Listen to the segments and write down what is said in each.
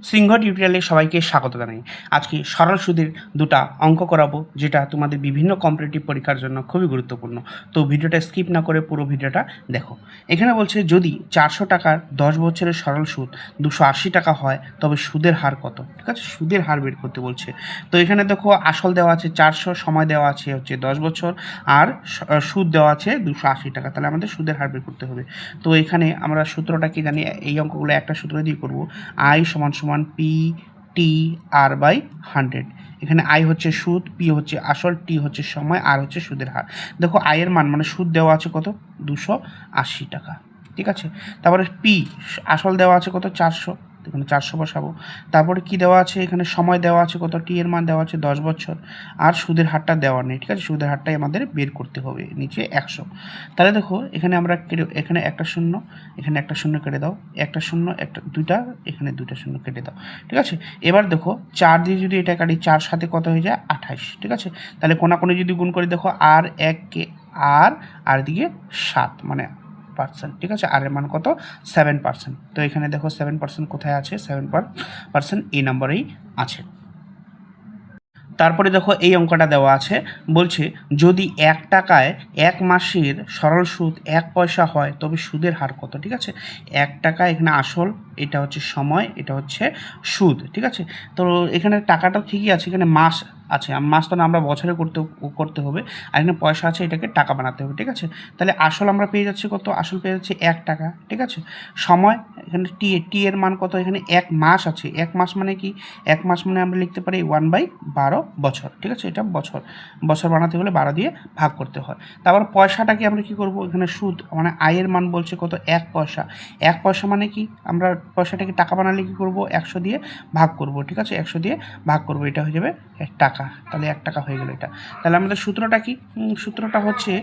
সিংহ টিউটোরিয়ালে সবাইকে স্বাগত জানাই। আজকে সরল সুদের দুটা অঙ্ক করাবো, যেটা তোমাদের বিভিন্ন কম্পিটিটিভ পরীক্ষার জন্য খুবই গুরুত্বপূর্ণ। তো ভিডিওটা স্কিপ না করে পুরো ভিডিওটা দেখো। এখানে বলছে যদি 400 টাকার 10 বছরের সরল সুদ 280 টাকা হয় তবে সুদের হার কত। ঠিক আছে, সুদের হার বের করতে বলছে। তো এখানে দেখো আসল দেওয়া আছে 400, সময় দেওয়া আছে হচ্ছে 10 বছর, আর সুদ দেওয়া আছে 280 টাকা। তাহলে আমাদের সুদের হার বের করতে হবে। তো এখানে আমরা সূত্রটা কি জানি, এই অঙ্কগুলো একটা সূত্র দিয়ে করবো। আই সমান সমান পি টি আর বাই 100। এখানে আই হচ্ছে সুদ, পি হচ্ছে আসল, টি হচ্ছে সময়, আর হচ্ছে সুদের হার। দেখো আয়ের মান মানে সুদ দেওয়া আছে কত, 280 টাকা। ঠিক আছে, তারপরে পি আসল দেওয়া আছে কত, 400, এখানে 400 বসাবো। তারপরে কি দেওয়া আছে, এখানে সময় দেওয়া আছে কত, টি এর মান দেওয়া আছে 10 বছর, আর সুদের হারটা দেওয়া নেই। ঠিক আছে, সুদের হারটাই আমাদের বের করতে হবে, নিচে 100। তাহলে দেখো এখানে আমরা এখানে একটা শূন্য, এখানে একটা শূন্য কেটে দাও, একটা শূন্য, একটা দুইটা, এখানে দুইটা শূন্য কেটে দাও। ঠিক আছে, এবার দেখো 4 দিয়ে যদি এটা কাটি, 4 সাথে কত হয়ে যায়, 28। ঠিক আছে, তাহলে কোনাকুনি যদি গুণ করি, দেখো আর এককে আর দিকে 7 মানে পার্সেন্ট। ঠিক আছে, আর এর মান কত, 7%। তো এখানে দেখো 7% কোথায় আছে, 7% এই নম্বরেই আছে। তারপরে দেখো এই অঙ্কটা দেওয়া আছে, বলছে যদি 1 টাকায় 1 মাসের সরল সুদ 1 পয়সা হয় তবে সুদের হার কত। ঠিক আছে, 1 টাকা এখানে আসল, এটা হচ্ছে সময়, এটা হচ্ছে সুদ। ঠিক আছে, তো এখানে টাকাটা ঠিকই আছে, এখানে মাস আছে, মাস তো না, আমরা বছরে করতে হবে, আর এখানে পয়সা আছে, এটাকে টাকা বানাতে হবে। ঠিক আছে, তাহলে আসল আমরা পেয়ে যাচ্ছি কত, আসল পেয়ে যাচ্ছি 1 টাকা। ঠিক আছে, সময় এখানে টি এর মান কত, এখানে 1 মাস আছে, 1 মাস মানে কি, 1 মাস মানে আমরা লিখতে পারি 1/12 বছর। ঠিক আছে, এটা বছর বানাতে হলে 12 দিয়ে ভাগ করতে হয়। তারপর পয়সাটাকে আমরা কি করব, এখানে সুদ মানে আয়ের মান বলছে কত, 1 পয়সা। 1 পয়সা মানে কি, আমরা পয়সাটাকে টাকা বানালে কি করব, 100 দিয়ে ভাগ করব। ঠিক আছে, 100 দিয়ে ভাগ করব, এটা হয়ে যাবে 1 টাকা। তাহলে 1 টাকা হয়ে গেল এটা। তাহলে আমাদের সূত্রটা কি, সূত্রটা হচ্ছে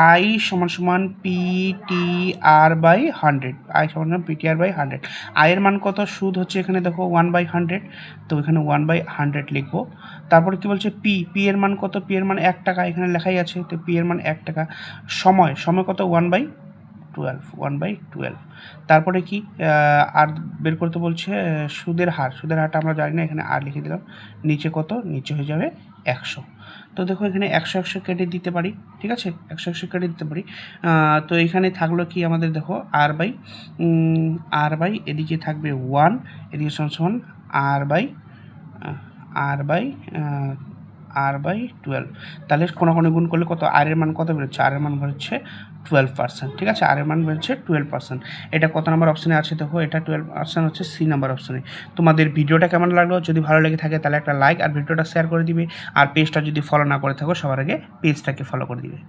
আই সমান সমান P T R by 100। I সমান সমান পি টি আর বাই 100। আয়ের মান কত, সুদ হচ্ছে এখানে দেখো 1/100, তো এখানে 1/100 লিখবো। তারপরে কি বলছে পি এর মান কত, পি এর মান 1 টাকা, এখানে লেখাই আছে, তো পি এর মান 1 টাকা। সময় কত, 1/12। তারপরে কি আর বের করতে বলছে, সুদের হারটা আমরা জানি না, এখানে আর লিখে দিলাম, নিচে কত, নিচে হয়ে যাবে 100। তো দেখো এখানে 100 কেটে দিতে পারি। ঠিক আছে, 100 কেটে দিতে পারি। তো এখানে থাকলো কি আমাদের, দেখো আর বাই এদিকে থাকবে 1, এদিকে সমান r/12। তাহলে কোনাকুনি গুণ করলে কত, আর এর মান কত বেরোচ্ছে, আর এর মান বেরোচ্ছে 12%। ঠিক আছে, আর এর মান বেরোচ্ছে 12%। এটা কত নম্বর অপশনে আছে, দেখো এটা 12% হচ্ছে সি নাম্বার অপশনে। তোমাদের ভিডিওটা কেমন লাগলো, যদি ভালো লেগে থাকে তাহলে একটা লাইক আর ভিডিওটা শেয়ার করে দিবে, আর পেজটা যদি ফলো না করে থাকো সবার আগে পেজটাকে ফলো করে দিবে।